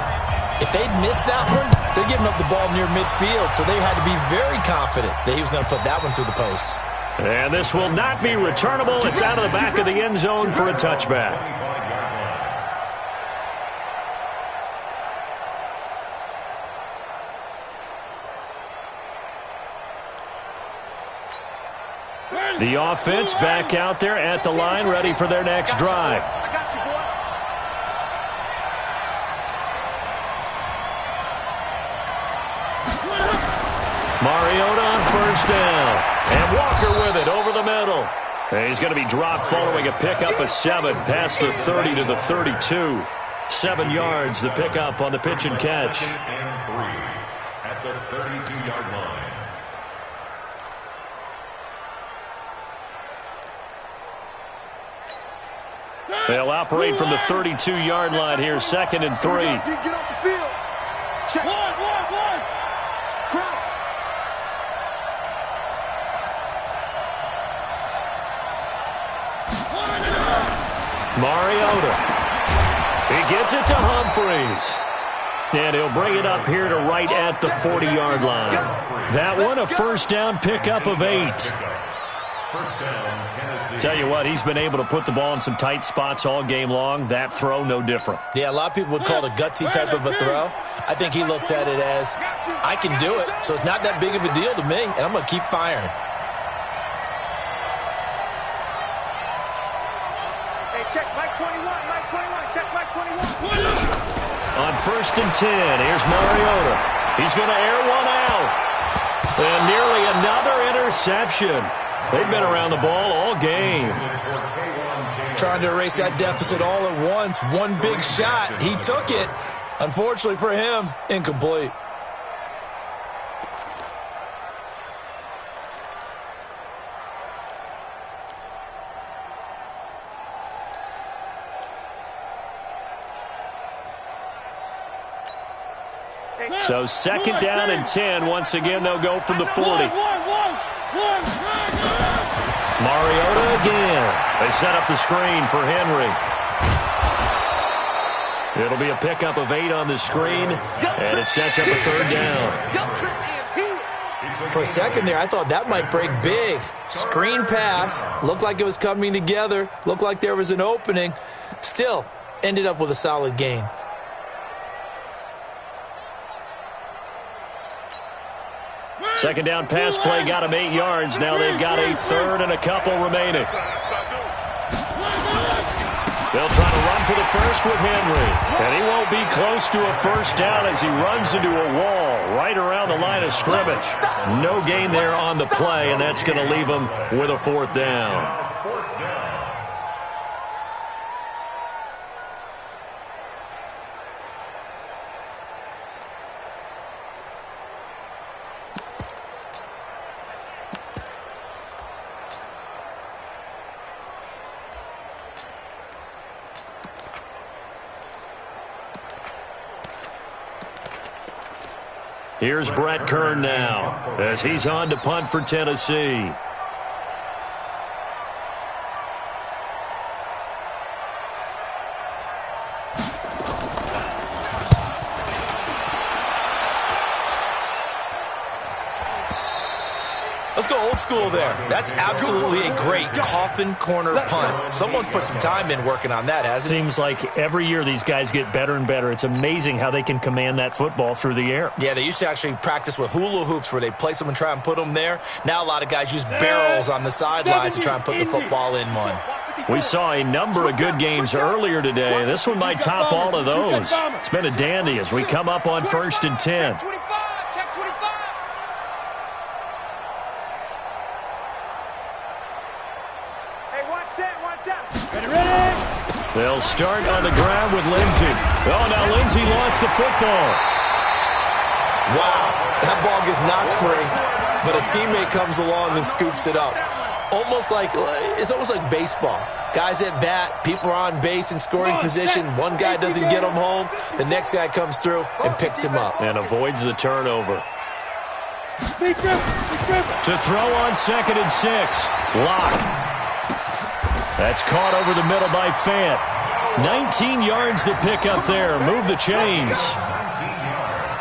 if they'd missed that one, they're giving up the ball near midfield, so they had to be very confident that he was going to put that one through the post. And this will not be returnable. It's out of the back of the end zone for a touchback. The offense back out there at the line, ready for their next drive. I got you, boy. Mariota on 1st down. And Walker with it over the middle. And he's going to be dropped following a pickup of 7 past the 30 to the 32. 7 yards, the pickup on the pitch and catch. 2nd and 3 at the 32-yard line. They'll operate from the 32-yard line here, 2nd and 3. Get off the field. Check. One. Crouch. Mariota. He gets it to Humphreys. And he'll bring it up here to right at the 40-yard line. That one, a 1st down pickup of 8. 1st down, Tennessee. Tell you what, he's been able to put the ball in some tight spots all game long. That throw, no different. Yeah, a lot of people would call it a gutsy type of a throw. I think he looks at it as, I can do it, so it's not that big of a deal to me, and I'm going to keep firing. Hey, check Mike 21. Mike 21. Check Mike 21. On 1st and 10, here's Mariota. He's going to air one out. And nearly another interception. They've been around the ball all game. Trying to erase that deficit all at once. One big shot. He took it. Unfortunately for him, incomplete. So 2nd down and 10. Once again, they'll go from the 40. Mariota again. They set up the screen for Henry. It'll be a pickup of 8 on the screen, and it sets up a 3rd down. For a second there, I thought that might break big. Screen pass. Looked like it was coming together. Looked like there was an opening. Still, ended up with a solid gain. Second down pass play got him 8 yards. Now they've got a 3rd and a couple remaining. They'll try to run for the first with Henry. And he won't be close to a 1st down as he runs into a wall right around the line of scrimmage. No gain there on the play, and that's going to leave him with a 4th down. Here's Brett Kern now as he's on to punt for Tennessee. Let's go old school there. That's absolutely a great coffin corner punt. Someone's put some time in working on that, hasn't it? Seems like every year these guys get better and better. It's amazing how they can command that football through the air. Yeah, they used to actually practice with hula hoops where they place them and try and put them there. Now a lot of guys use barrels on the sidelines to try and put the football in one. We saw a number of good games earlier today. This one might top all of those. It's been a dandy as we come up on 1st and 10. They'll start on the ground with Lindsey. Oh, now Lindsey lost the football. Wow, that ball gets knocked free, but a teammate comes along and scoops it up. It's almost like baseball. Guys at bat, people are on base in scoring position. One guy doesn't get him home. The next guy comes through and picks him up. And avoids the turnover. To throw on 2nd and 6. Lock. That's caught over the middle by Fant. 19 yards to pick up there. Move the chains.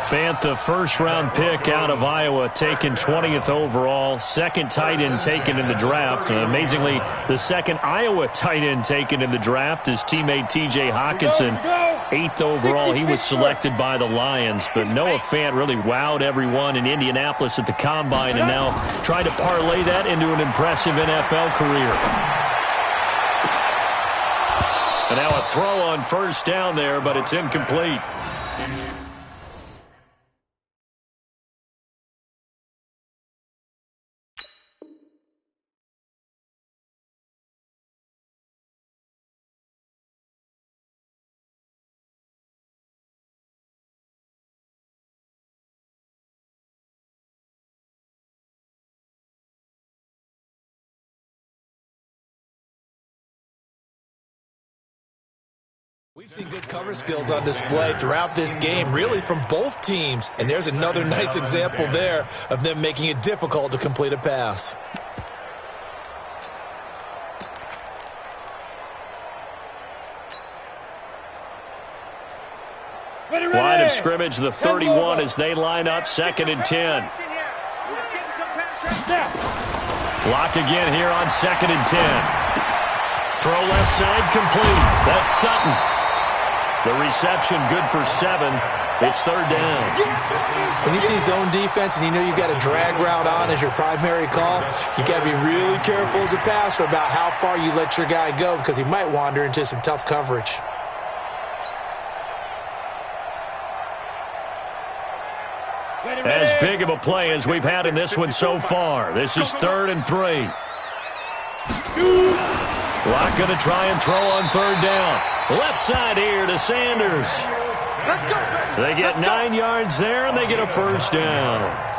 Fant, the first-round pick out of Iowa, taken 20th overall. Second tight end taken in the draft. Amazingly, the second Iowa tight end taken in the draft is teammate T.J. Hawkinson. 8th overall, he was selected by the Lions. But Noah Fant really wowed everyone in Indianapolis at the Combine and now trying to parlay that into an impressive NFL career. And now a throw on 1st down there, but it's incomplete. We've seen good cover skills on display throughout this game, really from both teams. And there's another nice example there of them making it difficult to complete a pass. Line of scrimmage, the 31 as they line up 2nd and 10. Lock again here on 2nd and 10. Throw left side complete. That's Sutton. The reception good for 7. It's 3rd down. When you see zone defense and you know you got a drag route on as your primary call, you got to be really careful as a passer about how far you let your guy go because he might wander into some tough coverage. As big of a play as we've had in this one so far. This is 3rd and 3. Lock going to try and throw on 3rd down. Left side here to Sanders. They get 9 yards there, and they get a 1st down.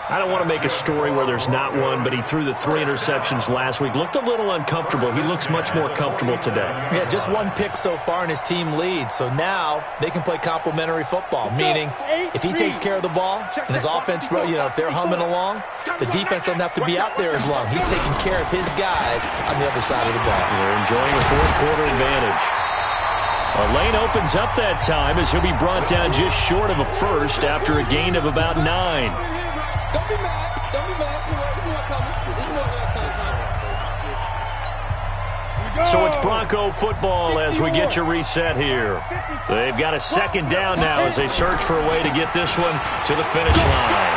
I don't want to make a story where there's not one, but he threw the 3 interceptions last week. Looked a little uncomfortable. He looks much more comfortable today. Yeah, just 1 pick so far, and his team leads. So now they can play complementary football, meaning if he takes care of the ball and his offense, if they're humming along, the defense doesn't have to be out there as long. He's taking care of his guys on the other side of the ball. They're enjoying a 4th-quarter advantage. A lane opens up that time as he'll be brought down just short of a 1st after a gain of about 9. Don't be mad. Don't be mad. This is more than coming. So it's Bronco football as we get you reset here. They've got a 2nd down now as they search for a way to get this one to the finish line.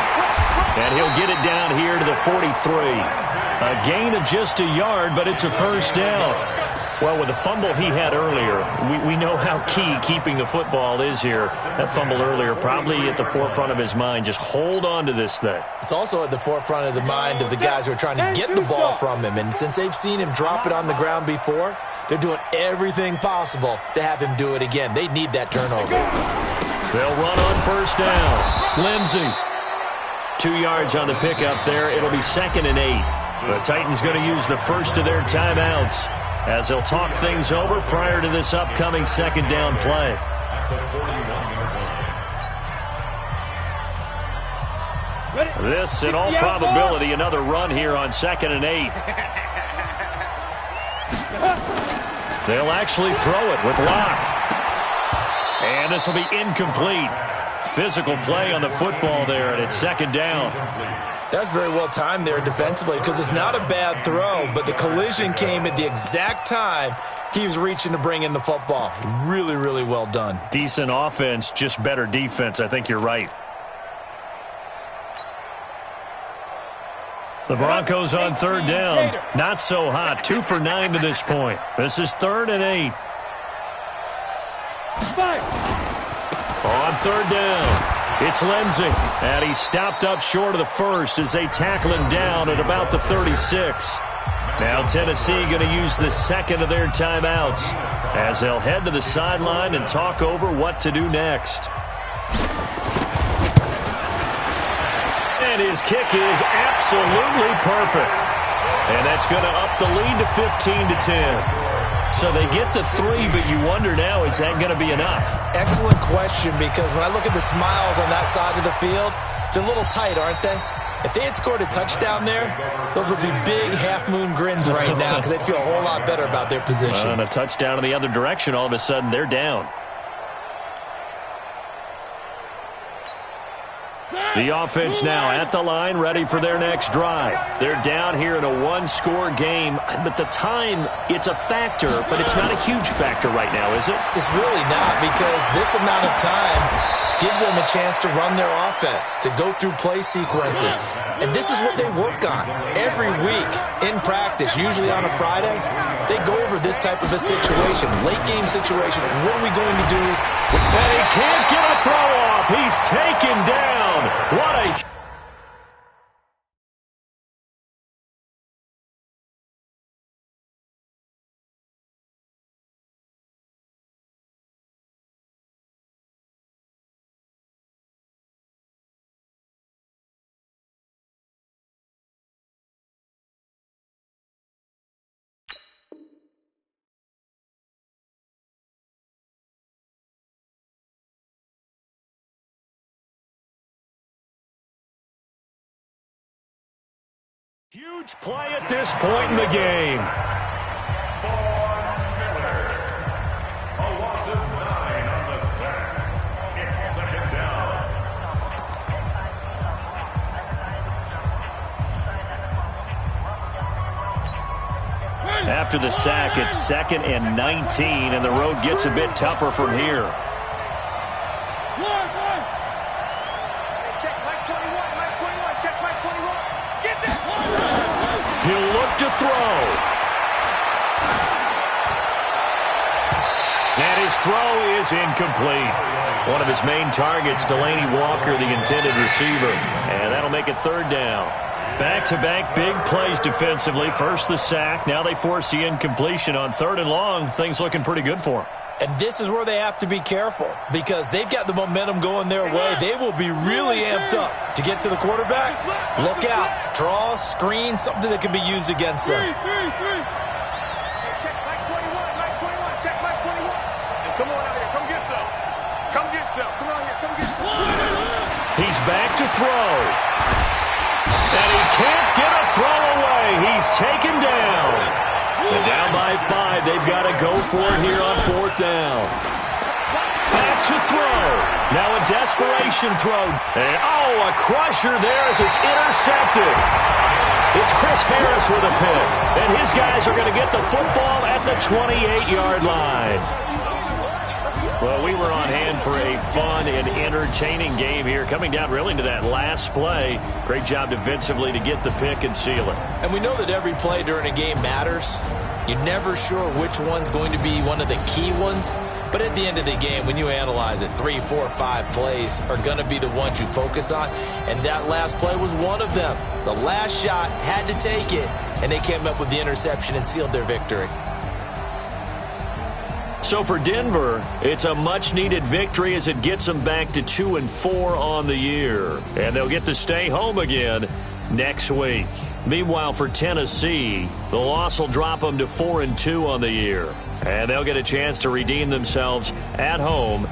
And he'll get it down here to the 43. A gain of just a yard, but it's a 1st down. Well, with the fumble he had earlier, we know how key keeping the football is here. That fumble earlier probably at the forefront of his mind. Just hold on to this thing. It's also at the forefront of the mind of the guys who are trying to get the ball from him. And since they've seen him drop it on the ground before, they're doing everything possible to have him do it again. They need that turnover. They'll run on 1st down. Lindsey. 2 yards on the pickup there. It'll be 2nd and 8. The Titans going to use the first of their timeouts as they'll talk things over prior to this upcoming 2nd down play. This, in all probability, another run here on 2nd and 8. They'll actually throw it with Locke. And this will be incomplete. Physical play on the football there, and it's 2nd down. That's very well timed there defensively because it's not a bad throw, but the collision came at the exact time he was reaching to bring in the football. Really, really well done. Decent offense, just better defense. I think you're right. The Broncos on 3rd down. Not so hot. 2 for 9 to this point. This is 3rd and 8. On 3rd down. It's Lindsey, and he's stopped up short of the first as they tackle him down at about the 36. Now Tennessee going to use the second of their timeouts as they'll head to the sideline and talk over what to do next. And his kick is absolutely perfect. And that's going to up the lead to 15-10. So they get the 3, but you wonder now, is that going to be enough? Excellent question, because when I look at the smiles on that side of the field, they're a little tight, aren't they? If they had scored a touchdown there, those would be big half-moon grins right now because they'd feel a whole lot better about their position. And a touchdown in the other direction, all of a sudden, they're down. The offense now at the line, ready for their next drive. They're down here in a one-score game, but the time, it's a factor, but it's not a huge factor right now, is it? It's really not, because this amount of time gives them a chance to run their offense, to go through play sequences. And this is what they work on every week in practice, usually on a Friday. They go over this type of a situation, late-game situation. What are we going to do? And he can't get a throw off. He's taken down. What a... Huge play at this point in the game. A loss of 9 on the sack. It's 2nd down. After the sack, it's 2nd and 19, and the road gets a bit tougher from here. He'll look to throw. And his throw is incomplete. One of his main targets, Delaney Walker, the intended receiver. And that'll make it 3rd down. Back-to-back big plays defensively. First the sack. Now they force the incompletion on 3rd and long. Things looking pretty good for them. And this is where they have to be careful, because they've got the momentum going their way. They will be really amped up to get to the quarterback. Look out. Draw, screen, something that can be used against them. Check Mike 21, Mike 21, check Mike 21. Hey, come on out here, come get some. Come get some. Come on here, come get some. He's back to throw. And he can't get a throw away. He's taken down. And down by 5, they've got to go for it here on 4th down. Back to throw. Now a desperation throw. And, a crusher there as it's intercepted. It's Chris Harris with a pick. And his guys are going to get the football at the 28-yard line. Well, we were on hand for a fun and entertaining game here, coming down really to that last play. Great job defensively to get the pick and seal it. And we know that every play during a game matters. You're never sure which one's going to be one of the key ones. But at the end of the game, when you analyze it, 3, 4, 5 plays are going to be the ones you focus on. And that last play was one of them. The last shot had to take it, and they came up with the interception and sealed their victory. So for Denver, it's a much-needed victory as it gets them back to 2-4 on the year. And they'll get to stay home again next week. Meanwhile, for Tennessee, the loss will drop them to 4-2 on the year. And they'll get a chance to redeem themselves at home